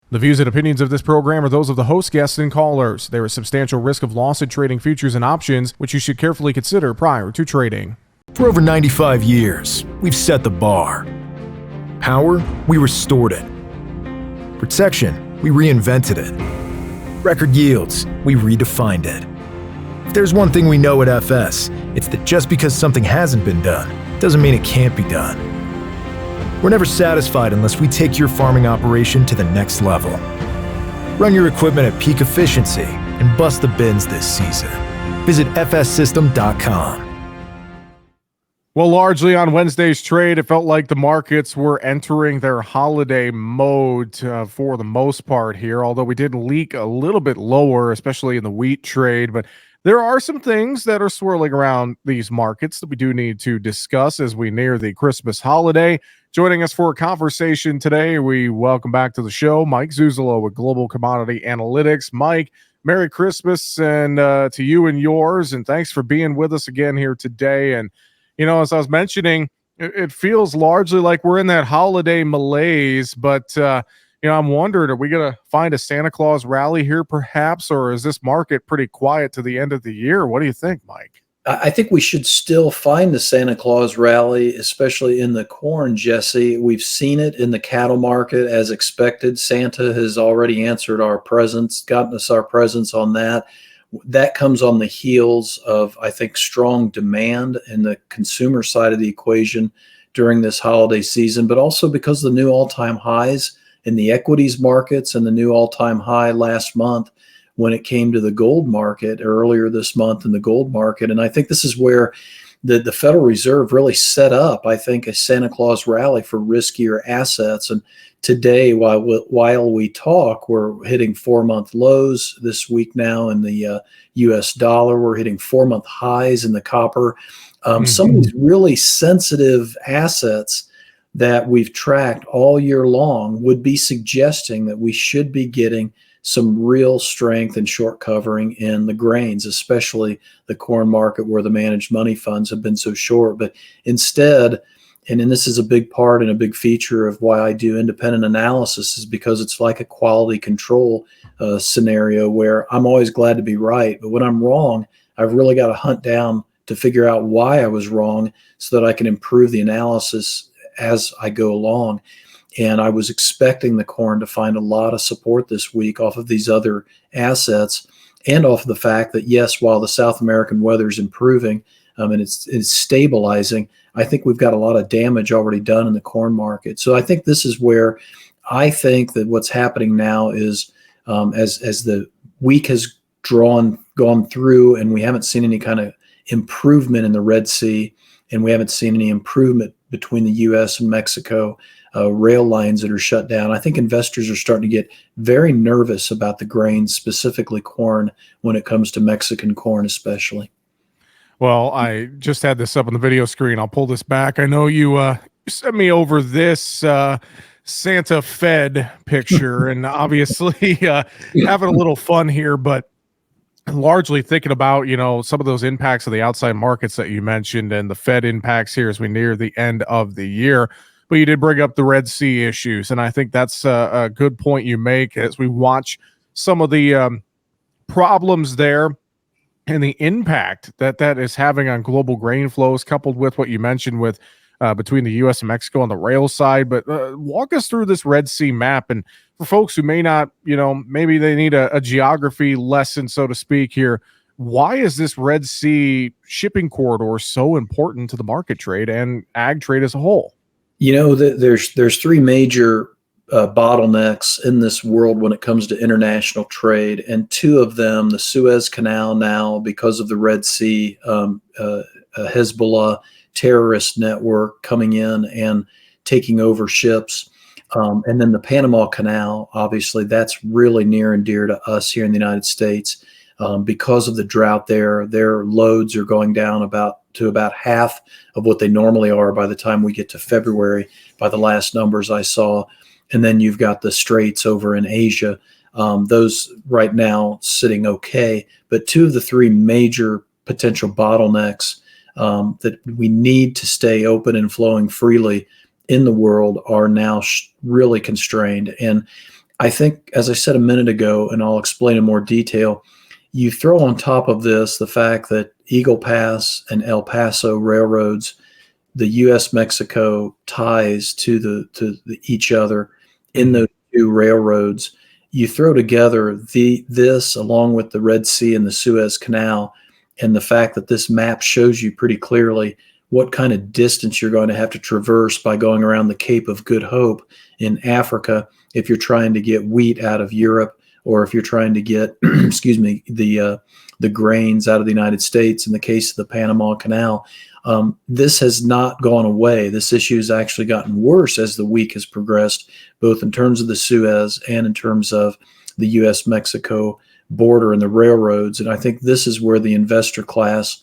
The views and opinions of this program are those of the host, guests, and callers. There is substantial risk of loss in trading futures and options, which you should carefully consider prior to trading. For over 95 years, we've set the bar. Power, we restored it. Protection, we reinvented it. Record yields, we redefined it. If there's one thing we know at FS, it's that just because something hasn't been done, doesn't mean it can't be done. We're never satisfied unless we take your farming operation to the next level. Run your equipment at peak efficiency and bust the bins this season. Visit fssystem.com. Well, largely on Wednesday's trade, it felt like the markets were entering their holiday mode for the most part here, although we did leak a little bit lower, especially in the wheat trade. But there are some things that are swirling around these markets that we do need to discuss as we near the Christmas holiday. Joining us for a conversation today, we welcome back to the show Mike Zelo with Global Commodity Analytics. Mike, Merry Christmas and to you and yours, and thanks for being with us again here today. And you know, as I was mentioning, it feels largely like we're in that holiday malaise, but, I'm wondering, are we going to find a Santa Claus rally here perhaps, or is this market pretty quiet to the end of the year? What do you think, Mike? I think we should still find the Santa Claus rally, especially in the corn, Jesse. We've seen it in the cattle market as expected. Santa has already answered our presents, gotten us our presents on that. That comes on the heels of, I think, strong demand in the consumer side of the equation during this holiday season, but also because of the new all-time highs in the equities markets and the new all-time high last month when it came to the gold market earlier this month in the gold market. And I think this is where the Federal Reserve really set up, I think, a Santa Claus rally for riskier assets. And today, while we talk, we're hitting 4-month lows this week now in the U.S. dollar. We're hitting 4-month highs in the copper. Some of these really sensitive assets that we've tracked all year long would be suggesting that we should be getting some real strength and short covering in the grains, especially the corn market where the managed money funds have been so short. But instead, and this is a big part and a big feature of why I do independent analysis, is because it's like a quality control scenario where I'm always glad to be right. But when I'm wrong, I've really got to hunt down to figure out why I was wrong so that I can improve the analysis as I go along. And I was expecting the corn to find a lot of support this week off of these other assets and off of the fact that, yes, while the South American weather is improving and it's stabilizing, I think we've got a lot of damage already done in the corn market. So I think this is where I think that what's happening now is as the week has gone through and we haven't seen any kind of improvement in the Red Sea and we haven't seen any improvement between the U.S. and Mexico rail lines that are shut down. I think investors are starting to get very nervous about the grains, specifically corn, when it comes to Mexican corn especially. Well, I just had this up on the video screen. I'll pull this back. I know you sent me over this Santa Fed picture, and obviously having a little fun here, but largely thinking about, some of those impacts of the outside markets that you mentioned and the Fed impacts here as we near the end of the year. But you did bring up the Red Sea issues, and I think that's a good point you make as we watch some of the problems there and the impact that is having on global grain flows, coupled with what you mentioned with between the U.S. and Mexico on the rail side. But walk us through this Red Sea map. And for folks who may not, maybe they need a geography lesson, so to speak here, why is this Red Sea shipping corridor so important to the market trade and ag trade as a whole? There's three major bottlenecks in this world when it comes to international trade, and two of them, the Suez Canal now because of the Red Sea, Hezbollah terrorist network coming in and taking over ships, and then the Panama Canal. Obviously, that's really near and dear to us here in the United States because of the drought there. Their loads are going down to about half of what they normally are by the time we get to February, by the last numbers I saw. And then you've got the straits over in Asia. Those right now sitting okay. But two of the three major potential bottlenecks that we need to stay open and flowing freely in the world are now really constrained. And I think, as I said a minute ago, and I'll explain in more detail, you throw on top of this the fact that Eagle Pass and El Paso railroads, the U.S. Mexico ties to each other in Mhm. those two railroads. You throw together this along with the Red Sea and the Suez Canal, and the fact that this map shows you pretty clearly what kind of distance you're going to have to traverse by going around the Cape of Good Hope in Africa if you're trying to get wheat out of Europe, or if you're trying to get, excuse me, the grains out of the United States in the case of the Panama Canal. This has not gone away. This issue has actually gotten worse as the week has progressed, both in terms of the Suez and in terms of the U.S. Mexico border and the railroads. And I think this is where the investor class,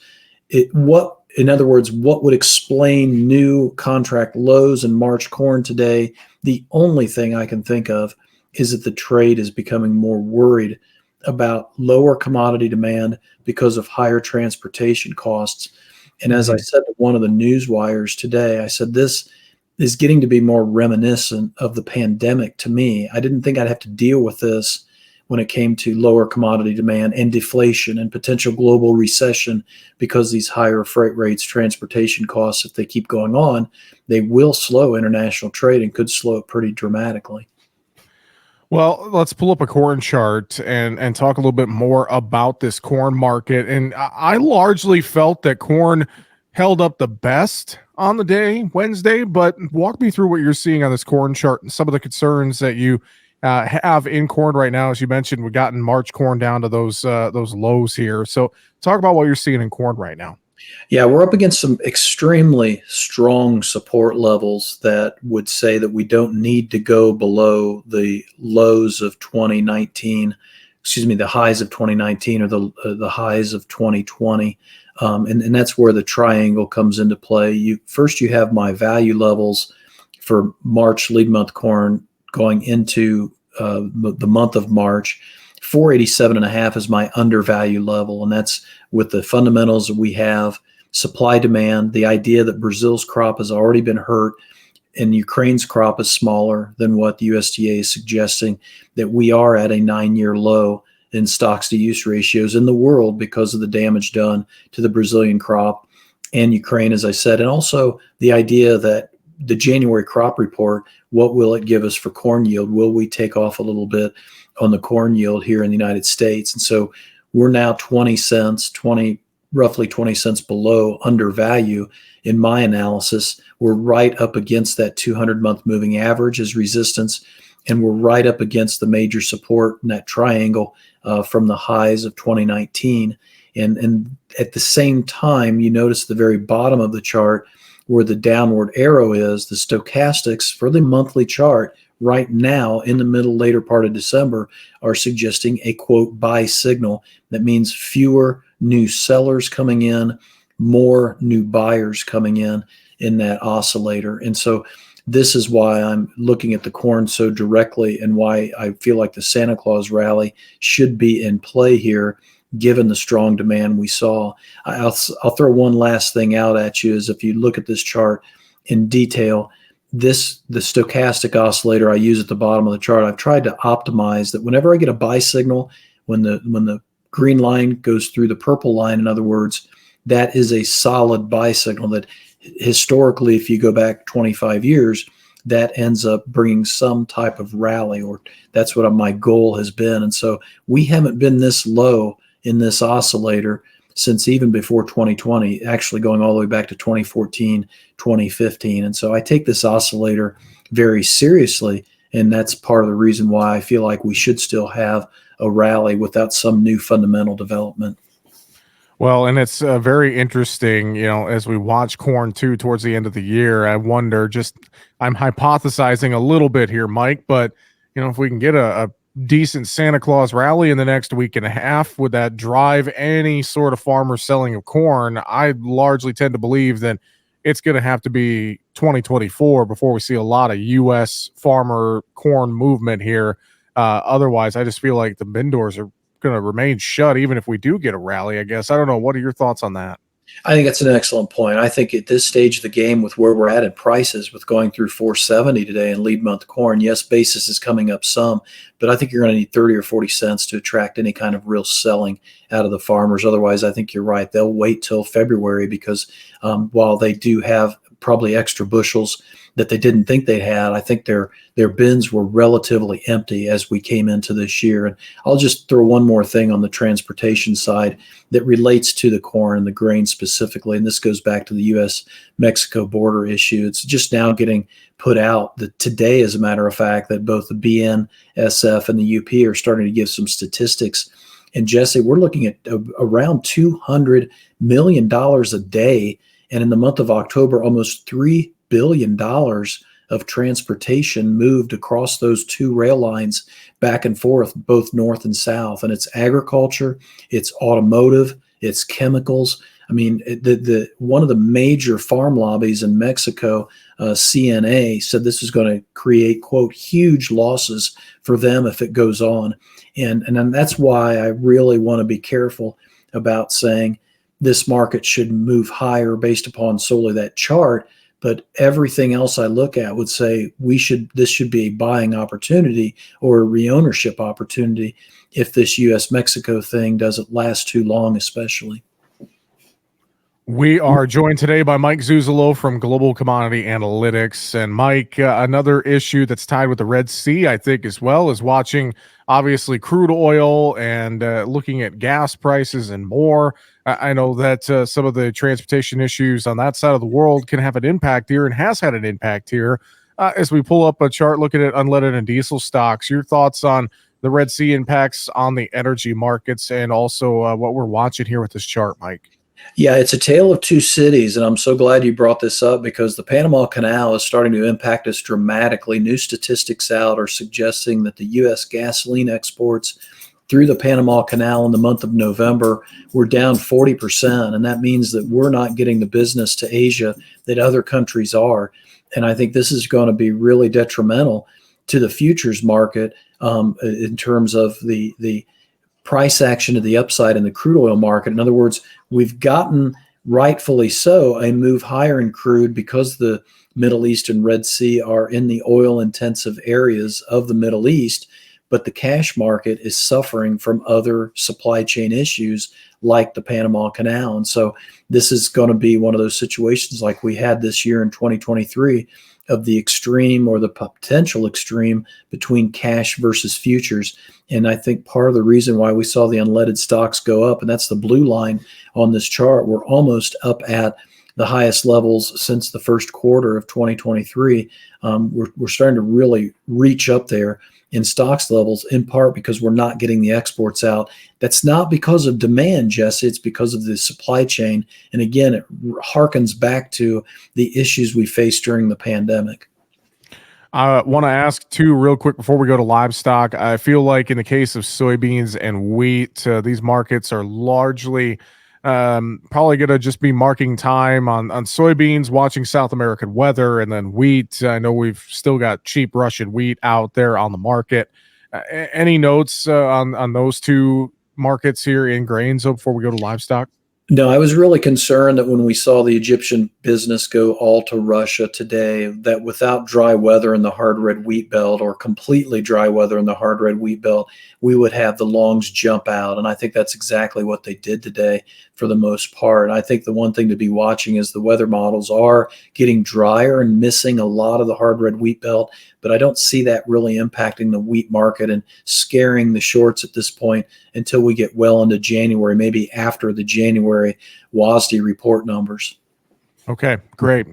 in other words, what would explain new contract lows in March corn today? The only thing I can think of is that the trade is becoming more worried about lower commodity demand because of higher transportation costs. And as I Mhm. said to one of the news wires today, I said, this is getting to be more reminiscent of the pandemic to me. I didn't think I'd have to deal with this when it came to lower commodity demand and deflation and potential global recession, because these higher freight rates, transportation costs, if they keep going on, they will slow international trade and could slow it pretty dramatically. Well, let's pull up a corn chart and talk a little bit more about this corn market. And I largely felt that corn held up the best on the day, Wednesday. But walk me through what you're seeing on this corn chart and some of the concerns that you have in corn right now. As you mentioned, we've gotten March corn down to those lows here. So talk about what you're seeing in corn right now. Yeah, we're up against some extremely strong support levels that would say that we don't need to go below the lows of 2019, excuse me, the highs of 2019, or the highs of 2020. And that's where the triangle comes into play. You have my value levels for March lead month corn going into the month of March. 487.5 is my undervalue level, and that's with the fundamentals that we have, supply demand, the idea that Brazil's crop has already been hurt and Ukraine's crop is smaller than what the USDA is suggesting, that we are at a 9-year low in stocks to use ratios in the world because of the damage done to the Brazilian crop and Ukraine, as I said. And also the idea that the January crop report, what will it give us for corn yield? Will we take off a little bit on the corn yield here in the United States? And so we're now 20 cents, roughly 20 cents below undervalue in my analysis. We're right up against that 200-month moving average as resistance, and we're right up against the major support in that triangle from the highs of 2019. And at the same time, you notice the very bottom of the chart where the downward arrow is, the stochastics for the monthly chart right now in the later part of December are suggesting a quote buy signal. That means fewer new sellers coming in, more new buyers coming in that oscillator. And so this is why I'm looking at the corn so directly, and why I feel like the Santa Claus rally should be in play here, given the strong demand we saw. I'll throw one last thing out at you, is if you look at this chart in detail, the stochastic oscillator I use at the bottom of the chart, I've tried to optimize that whenever I get a buy signal, when the green line goes through the purple line, in other words, that is a solid buy signal that historically, if you go back 25 years, that ends up bringing some type of rally, or that's what my goal has been. And so we haven't been this low in this oscillator since even before 2020, actually going all the way back to 2014, 2015. And so I take this oscillator very seriously, and that's part of the reason why I feel like we should still have a rally without some new fundamental development. Well, and it's very interesting, as we watch corn too towards the end of the year. I wonder, I'm hypothesizing a little bit here, Mike, but if we can get a decent Santa Claus rally in the next week and a half, would that drive any sort of farmer selling of corn? I largely tend to believe that it's going to have to be 2024 before we see a lot of U.S. farmer corn movement here. Otherwise, I just feel like the bin doors are going to remain shut even if we do get a rally, I guess. I don't know. What are your thoughts on that? I think that's an excellent point. I think at this stage of the game, with where we're at prices, with going through 470 today in lead month corn, yes, basis is coming up some, but I think you're going to need 30 or 40 cents to attract any kind of real selling out of the farmers. Otherwise, I think you're right. They'll wait till February because while they do have probably extra bushels that they didn't think they had, I think their bins were relatively empty as we came into this year. And I'll just throw one more thing on the transportation side that relates to the corn and the grain specifically. And this goes back to the U.S.-Mexico border issue. It's just now getting put out that today, as a matter of fact, that both the BNSF and the UP are starting to give some statistics. And Jesse, we're looking at around $200 million a day. And in the month of October, almost $3 billion of transportation moved across those two rail lines back and forth, both north and south. And it's agriculture, it's automotive, it's chemicals. I mean, the one of the major farm lobbies in Mexico, CNA, said this is going to create, quote, huge losses for them if it goes on. And that's why I really want to be careful about saying this market should move higher based upon solely that chart. But everything else I look at would say this should be a buying opportunity or a reownership opportunity if this U.S.-Mexico thing doesn't last too long, especially. We are joined today by Mike Zelo from Global Commodity Analytics. And Mike, another issue that's tied with the Red Sea, I think, as well, is watching, obviously, crude oil and looking at gas prices and more. I know that some of the transportation issues on that side of the world can have an impact here and has had an impact here. As we pull up a chart looking at unleaded and diesel stocks, your thoughts on the Red Sea impacts on the energy markets and also what we're watching here with this chart, Mike? Yeah, it's a tale of two cities, and I'm so glad you brought this up because the Panama Canal is starting to impact us dramatically. New statistics out are suggesting that the U.S. gasoline exports through the Panama Canal in the month of November were down 40%, and that means that we're not getting the business to Asia that other countries are. And I think this is going to be really detrimental to the futures market in terms of the price action to the upside in the crude oil market. In other words, we've gotten, rightfully so, a move higher in crude because the Middle East and Red Sea are in the oil intensive areas of the Middle East, but the cash market is suffering from other supply chain issues like the Panama Canal. And so this is going to be one of those situations like we had this year in 2023 of the extreme or the potential extreme between cash versus futures. And I think part of the reason why we saw the unleaded stocks go up, and that's the blue line on this chart, we're almost up at the highest levels since the first quarter of 2023. We're starting to really reach up there in stocks levels, in part because we're not getting the exports out. That's not because of demand, Jesse. It's because of the supply chain. And again, it harkens back to the issues we faced during the pandemic. I want to ask too, real quick, before we go to livestock. I feel like in the case of soybeans and wheat, these markets are largely probably going to just be marking time on soybeans, watching South American weather, and then wheat. I know we've still got cheap Russian wheat out there on the market. Any notes on those two markets here in grains before we go to livestock? No, I was really concerned that when we saw the Egyptian business go all to Russia today, that without dry weather in the hard red wheat belt or completely dry weather in the hard red wheat belt, we would have the longs jump out. And I think that's exactly what they did today for the most part. And I think the one thing to be watching is the weather models are getting drier and missing a lot of the hard red wheat belt, but I don't see that really impacting the wheat market and scaring the shorts at this point until we get well into January, maybe after the January WASDE report numbers. Okay, great.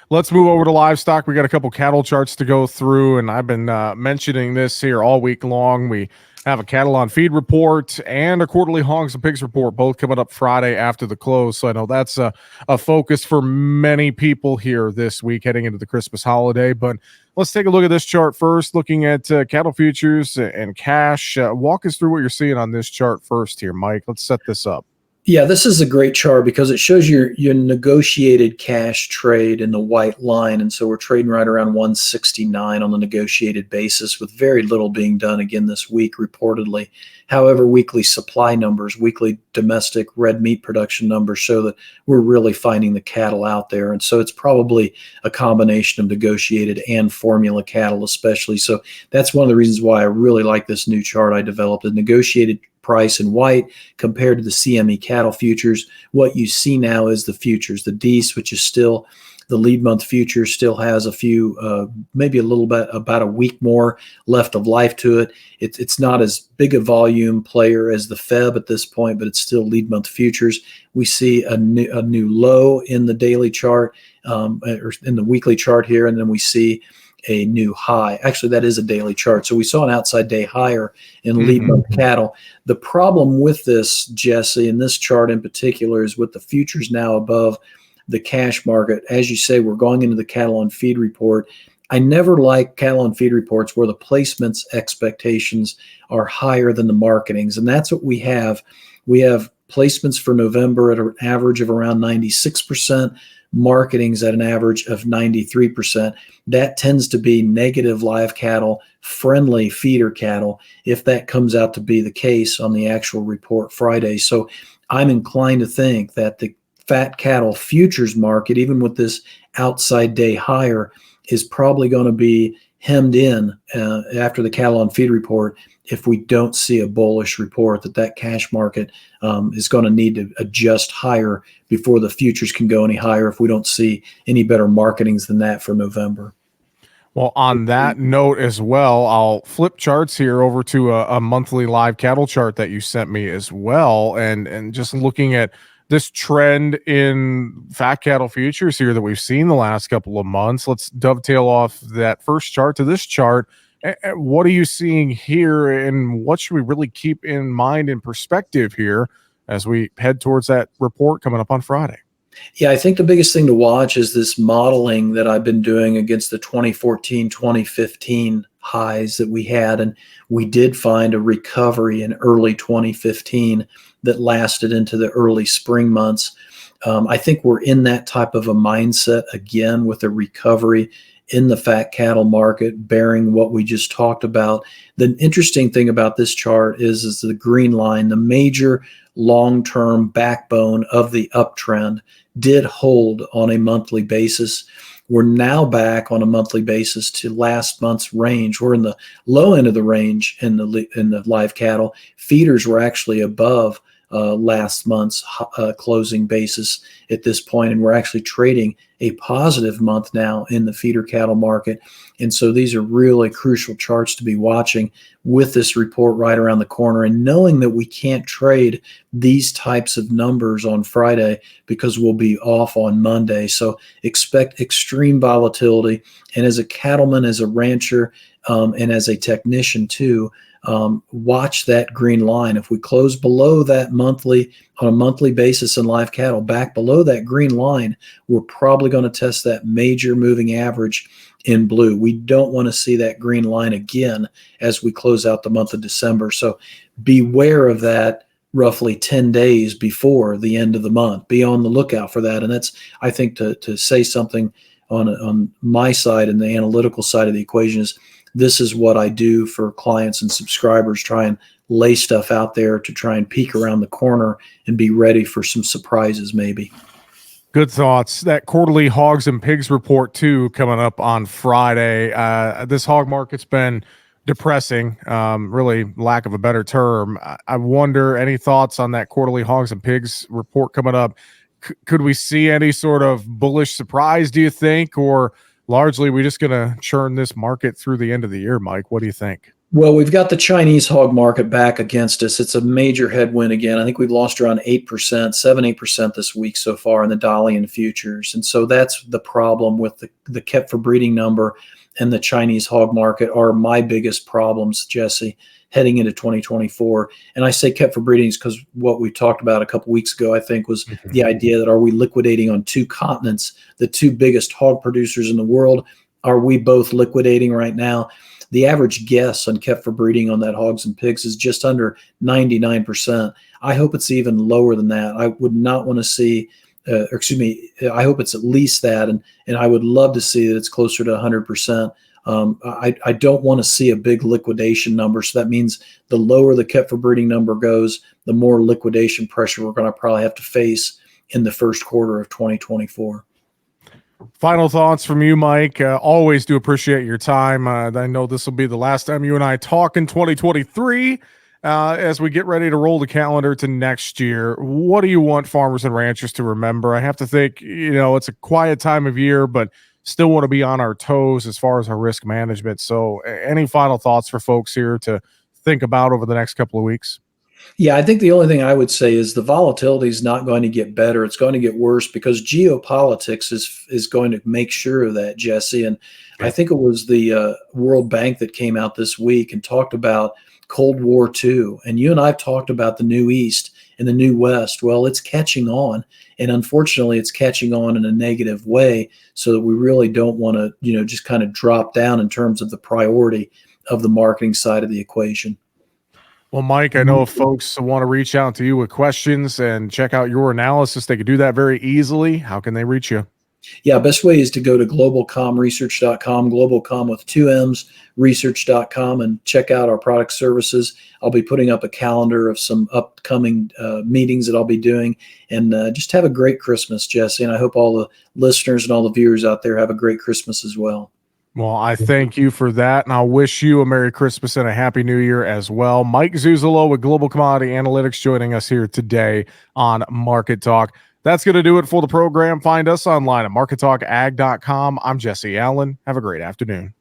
Let's move over to livestock. We got a couple cattle charts to go through, and I've been mentioning this here all week long. We have a cattle on feed report and a quarterly hogs and pigs report, both coming up Friday after the close. So I know that's a focus for many people here this week heading into the Christmas holiday. But let's take a look at this chart first, looking at cattle futures and cash. Walk us through what you're seeing on this chart first here, Mike. Let's set this up. Yeah, this is a great chart because it shows your negotiated cash trade in the white line. And so we're trading right around 169 on the negotiated basis with very little being done again this week reportedly. However, weekly supply numbers, weekly domestic red meat production numbers show that we're really finding the cattle out there. And so it's probably a combination of negotiated and formula cattle especially. So that's one of the reasons why I really like this new chart I developed, a negotiated price in white compared to the CME cattle futures. What you see now is the futures, the DEES, which is still the lead month future, still has a few, maybe a little bit, about a week more left of life to it. It's not as big a volume player as the Feb at this point, but it's still lead month futures. We see a new low in the daily chart, or in the weekly chart here, and then we see a new high. Actually, that is a daily chart. So we saw an outside day higher in lead month cattle. The problem with this, Jesse, and this chart in particular, is with the futures now above the cash market. As you say, we're going into the cattle on feed report. I never like cattle on feed reports where the placements expectations are higher than the marketings. And that's what we have. We have placements for November at an average of around 96%. Marketings at an average of 93%. That tends to be negative live cattle, friendly feeder cattle, if that comes out to be the case on the actual report Friday. So I'm inclined to think that the fat cattle futures market, even with this outside day higher, is probably going to be hemmed in after the cattle on feed report if we don't see a bullish report that cash market is going to need to adjust higher before the futures can go any higher if we don't see any better marketings than that for November. Well, on that note as well, I'll flip charts here over to a monthly live cattle chart that you sent me as well. And just looking at this trend in fat cattle futures here that we've seen the last couple of months, let's dovetail off that first chart to this chart. What are you seeing here, and what should we really keep in mind in perspective here as we head towards that report coming up on Friday? Yeah, I think the biggest thing to watch is this modeling that I've been doing against the 2014, 2015 highs that we had. And we did find a recovery in early 2015 that lasted into the early spring months. I think we're in that type of a mindset again with a recovery in the fat cattle market, bearing what we just talked about. The interesting thing about this chart is the green line, the major long-term backbone of the uptrend, did hold on a monthly basis. We're now back on a monthly basis to last month's range. We're in the low end of the range in the live cattle. Feeders were actually above last month's closing basis at this point, and we're actually trading a positive month now in the feeder cattle market. And so these are really crucial charts to be watching with this report right around the corner, and knowing that we can't trade these types of numbers on Friday because we'll be off on Monday. So expect extreme volatility. And as a cattleman, as a rancher, and as a technician too, watch that green line. If we close below that monthly, on a monthly basis in live cattle, back below that green line, we're probably going to test that major moving average in blue. We don't want to see that green line again as we close out the month of December. So beware of that roughly 10 days before the end of the month. Be on the lookout for that. And that's, I think, to say something on my side and the analytical side of the equation is, this is what I do for clients and subscribers, try and lay stuff out there to try and peek around the corner and be ready for some surprises maybe. Good thoughts. That quarterly Hogs and Pigs report too coming up on Friday. This hog market's been depressing, really lack of a better term. I wonder, any thoughts on that quarterly Hogs and Pigs report coming up? Could we see any sort of bullish surprise, do you think, or largely we're just going to churn this market through the end of the year? Mike, what do you think? Well, we've got the Chinese hog market back against us. It's a major headwind again. I think we've lost around 8%, 7-8% this week so far in the Dalian futures. And so that's the problem with the kept for breeding number and the Chinese hog market are my biggest problems, Jesse, heading into 2024. And I say kept for breedings because what we talked about a couple weeks ago, I think, was the idea that, are we liquidating on two continents, the two biggest hog producers in the world? Are we both liquidating right now? The average guess on kept for breeding on that Hogs and Pigs is just under 99%. I hope it's even lower than that. I would not want to see, or excuse me, I hope it's at least that, and I would love to see that it's closer to 100%. I don't want to see a big liquidation number. So that means the lower the kept for breeding number goes, the more liquidation pressure we're going to probably have to face in the first quarter of 2024. Final thoughts from you, Mike. Always do appreciate your time. I know this will be the last time you and I talk in 2023 as we get ready to roll the calendar to next year. What do you want farmers and ranchers to remember? I have to think, it's a quiet time of year, but still want to be on our toes as far as our risk management. So any final thoughts for folks here to think about over the next couple of weeks? Yeah, I think the only thing I would say is the volatility is not going to get better. It's going to get worse because geopolitics is going to make sure of that, Jesse. And I think it was the World Bank that came out this week and talked about Cold War II. And you and I have talked about the New East and the New West. Well, it's catching on. And unfortunately, it's catching on in a negative way, so that we really don't want to, just kind of drop down in terms of the priority of the marketing side of the equation. Well, Mike, I know if folks want to reach out to you with questions and check out your analysis, they could do that very easily. How can they reach you? Yeah, best way is to go to globalcomresearch.com, globalcom with 2 M's, research.com, and check out our product services. I'll be putting up a calendar of some upcoming meetings that I'll be doing. And just have a great Christmas, Jesse. And I hope all the listeners and all the viewers out there have a great Christmas as well. Well, I thank you for that, and I'll wish you a Merry Christmas and a Happy New Year as well. Mike Zelo with Global Commodity Analytics joining us here today on Market Talk. That's going to do it for the program. Find us online at markettalkag.com. I'm Jesse Allen. Have a great afternoon.